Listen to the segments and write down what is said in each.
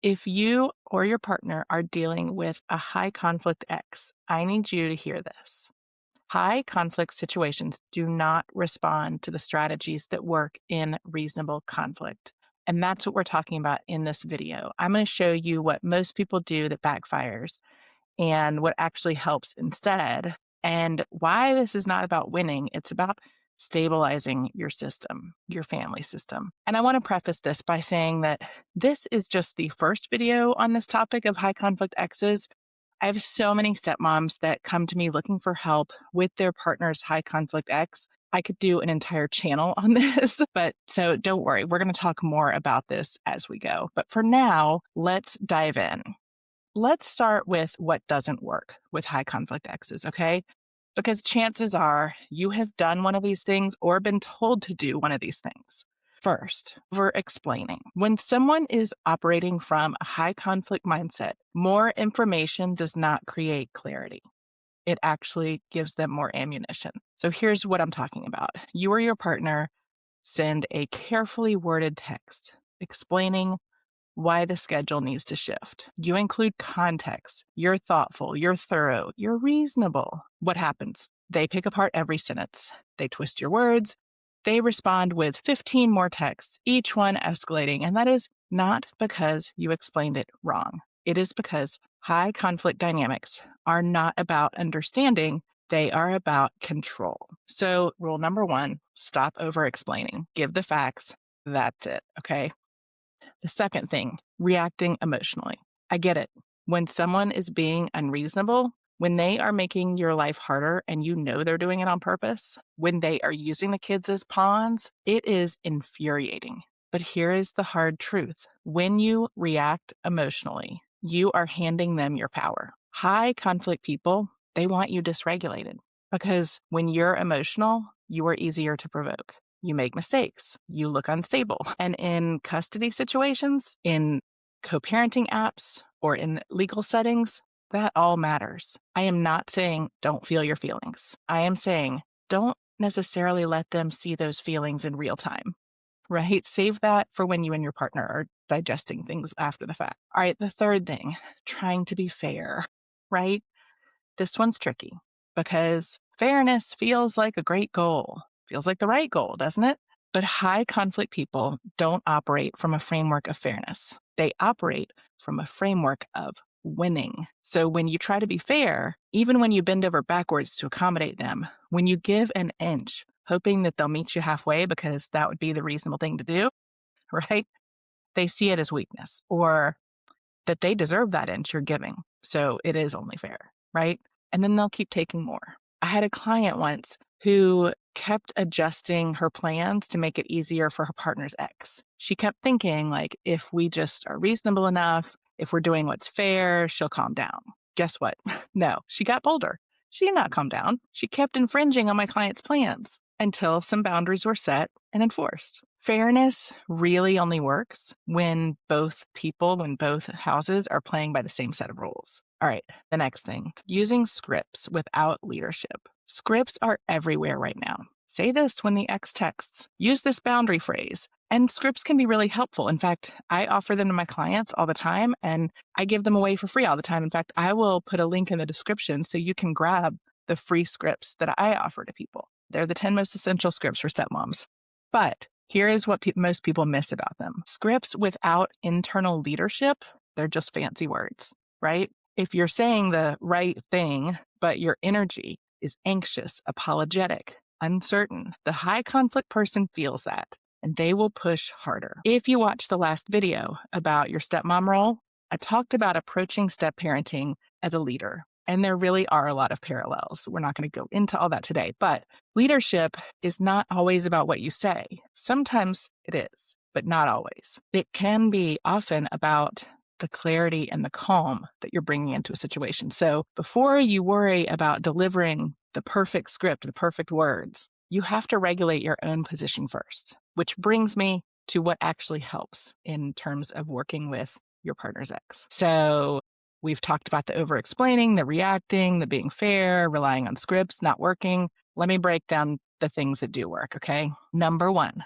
If you or your partner are dealing with a high conflict ex, I need you to hear this. High conflict situations do not respond to the strategies that work in reasonable conflict. And that's what we're talking about in this video. I'm going to show you what most people do that backfires and what actually helps instead, and why this is not about winning. It's about stabilizing your system, your family system. And I want to preface this by saying that this is just the first video on this topic of high conflict exes. I have so many stepmoms that come to me looking for help with their partner's high conflict ex. I could do an entire channel on this, but so don't worry. We're going to talk more about this as we go. But for now, let's dive in. Let's start with what doesn't work with high conflict exes, okay? Because chances are you have done one of these things or been told to do one of these things. First, over explaining. When someone is operating from a high conflict mindset, more information does not create clarity. It actually gives them more ammunition. So here's what I'm talking about. You or your partner send a carefully worded text explaining why the schedule needs to shift. You include context. You're thoughtful. You're thorough. You're reasonable. What happens? They pick apart every sentence. They twist your words. They respond with 15 more texts, each one escalating. And that is not because you explained it wrong. It is because high conflict dynamics are not about understanding. They are about control. So rule number one, stop over explaining. Give the facts. That's it. Okay. The second thing, reacting emotionally. I get it. When someone is being unreasonable, when they are making your life harder and you know they're doing it on purpose, when they are using the kids as pawns, it is infuriating. But here is the hard truth. When you react emotionally, you are handing them your power. High conflict people, they want you dysregulated because when you're emotional, you are easier to provoke. You make mistakes. You look unstable. And in custody situations, in co-parenting apps, or in legal settings, that all matters. I am not saying don't feel your feelings. I am saying don't necessarily let them see those feelings in real time, right? Save that for when you and your partner are digesting things after the fact. All right, the third thing, trying to be fair, right? This one's tricky because fairness feels like a great goal. Feels like the right goal, doesn't it? But high conflict people don't operate from a framework of fairness. They operate from a framework of winning. So when you try to be fair, even when you bend over backwards to accommodate them, when you give an inch, hoping that they'll meet you halfway because that would be the reasonable thing to do, right? They see it as weakness or that they deserve that inch you're giving. So it is only fair, right? And then they'll keep taking more. I had a client once who kept adjusting her plans to make it easier for her partner's ex. She kept thinking, like, if we just are reasonable enough, if we're doing what's fair, she'll calm down. Guess what? No, she got bolder. She did not calm down. She kept infringing on my client's plans until some boundaries were set and enforced. Fairness really only works when both people, when both houses are playing by the same set of rules. All right, the next thing, using scripts without leadership. Scripts are everywhere right now. Say this when the ex texts. Use this boundary phrase. And scripts can be really helpful. In fact, I offer them to my clients all the time and I give them away for free all the time. In fact, I will put a link in the description so you can grab the free scripts that I offer to people. They're the 10 most essential scripts for stepmoms. But here is what most people miss about them. Scripts without internal leadership, they're just fancy words, right? If you're saying the right thing, but your energy is anxious, apologetic, uncertain, the high conflict person feels that and they will push harder. If you watch the last video about your stepmom role, I talked about approaching step parenting as a leader. And there really are a lot of parallels. We're not going to go into all that today, but leadership is not always about what you say. Sometimes it is, but not always. It can be often about the clarity and the calm that you're bringing into a situation. So before you worry about delivering the perfect script, the perfect words, you have to regulate your own position first, which brings me to what actually helps in terms of working with your partner's ex. So we've talked about the over-explaining, the reacting, the being fair, relying on scripts, not working. Let me break down the things that do work, okay? Number one,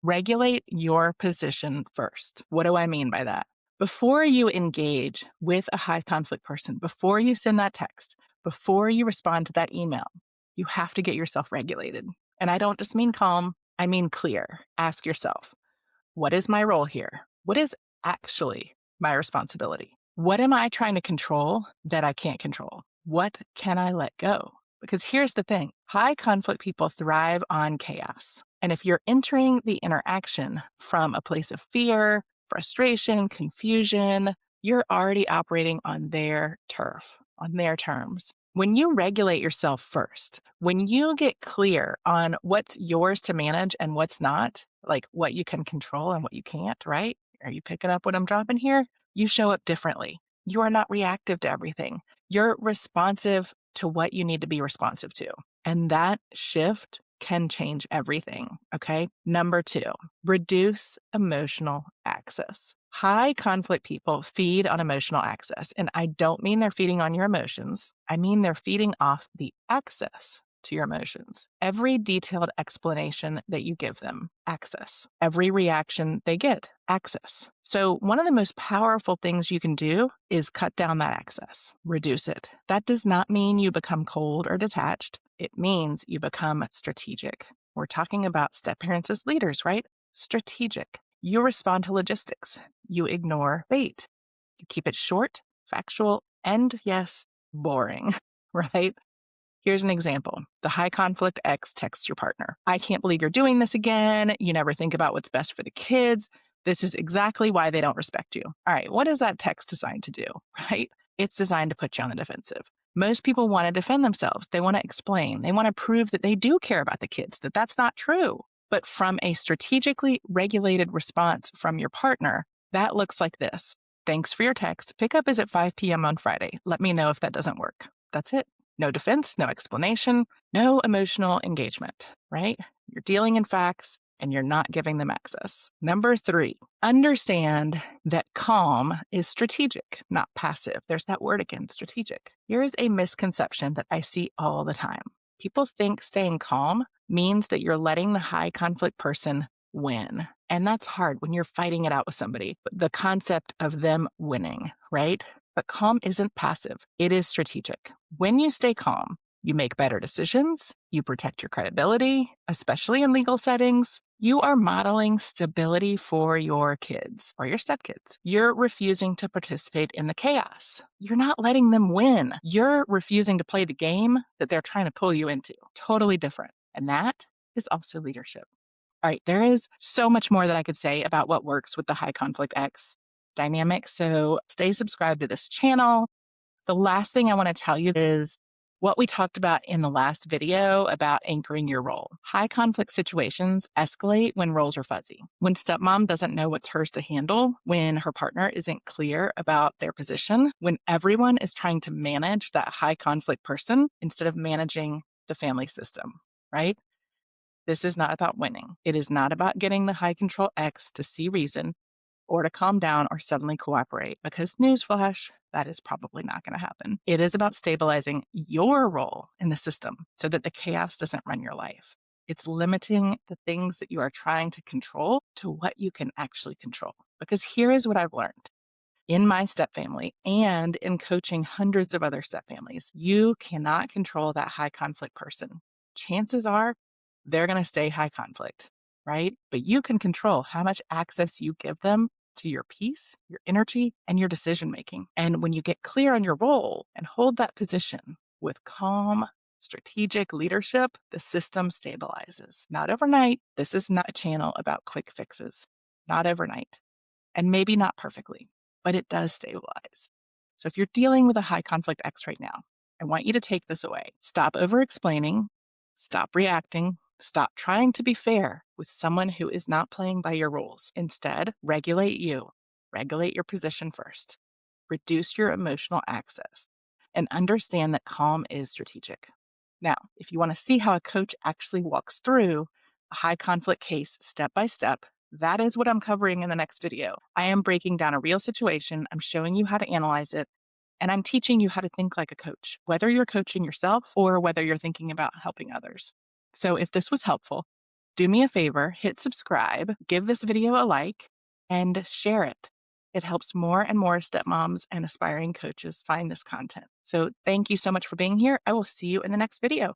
regulate your position first. What do I mean by that? Before you engage with a high conflict person, before you send that text, before you respond to that email, you have to get yourself regulated. And I don't just mean calm, I mean clear. Ask yourself, what is my role here? What is actually my responsibility? What am I trying to control that I can't control? What can I let go? Because here's the thing, high conflict people thrive on chaos. And if you're entering the interaction from a place of fear, frustration, confusion, you're already operating on their turf, on their terms. When you regulate yourself first, when you get clear on what's yours to manage and what's not, like what you can control and what you can't, right? Are you picking up what I'm dropping here? You show up differently. You are not reactive to everything. You're responsive to what you need to be responsive to. And that shift can change everything. Okay. Number 2, reduce emotional access. High conflict people feed on emotional access. And I don't mean they're feeding on your emotions. I mean they're feeding off the access to your emotions. Every detailed explanation that you give them, access. Every reaction they get, access. So one of the most powerful things you can do is cut down that access, reduce it. That does not mean you become cold or detached. It means you become strategic. We're talking about step parents as leaders, right? Strategic. You respond to logistics. You ignore bait. You keep it short, factual, and yes, boring, right? Here's an example. The high conflict ex texts your partner. I can't believe you're doing this again. You never think about what's best for the kids. This is exactly why they don't respect you. All right, what is that text designed to do, right? It's designed to put you on the defensive. Most people want to defend themselves. They want to explain. They want to prove that they do care about the kids, that that's not true. But from a strategically regulated response from your partner, that looks like this. Thanks for your text. Pickup is at 5 p.m. on Friday. Let me know if that doesn't work. That's it. No defense, no explanation, no emotional engagement, right? You're dealing in facts and you're not giving them access. Number 3, understand that calm is strategic, not passive. There's that word again, strategic. Here's a misconception that I see all the time. People think staying calm means that you're letting the high conflict person win. And that's hard when you're fighting it out with somebody. The concept of them winning, right? But calm isn't passive. It is strategic. When you stay calm, you make better decisions, you protect your credibility, especially in legal settings. You are modeling stability for your kids or your stepkids. You're refusing to participate in the chaos. You're not letting them win. You're refusing to play the game that they're trying to pull you into. Totally different. And that is also leadership. All right, there is so much more that I could say about what works with the high conflict ex dynamic. So stay subscribed to this channel. The last thing I want to tell you is what we talked about in the last video about anchoring your role. High conflict situations escalate when roles are fuzzy. When stepmom doesn't know what's hers to handle, when her partner isn't clear about their position, when everyone is trying to manage that high conflict person instead of managing the family system, right? This is not about winning. It is not about getting the high control ex to see reason or to calm down or suddenly cooperate, because newsflash, that is probably not going to happen. It is about stabilizing your role in the system so that the chaos doesn't run your life. It's limiting the things that you are trying to control to what you can actually control. Because here is what I've learned in my step family and in coaching hundreds of other step families. You cannot control that high conflict person. Chances are they're going to stay high conflict, right? But you can control how much access you give them to your peace, your energy, and your decision making. And when you get clear on your role and hold that position with calm, strategic leadership, the system stabilizes. Not overnight. This is not a channel about quick fixes. Not overnight. And maybe not perfectly, but it does stabilize. So if you're dealing with a high conflict ex right now, I want you to take this away. Stop over explaining, stop reacting, stop trying to be fair with someone who is not playing by your rules. Instead, regulate you, regulate your position first, reduce your emotional access, and understand that calm is strategic. Now, if you want to see how a coach actually walks through a high conflict case step by step, that is what I'm covering in the next video. I am breaking down a real situation. I'm showing you how to analyze it. And I'm teaching you how to think like a coach, whether you're coaching yourself or whether you're thinking about helping others. So if this was helpful, do me a favor, hit subscribe, give this video a like, and share it. It helps more and more stepmoms and aspiring coaches find this content. So thank you so much for being here. I will see you in the next video.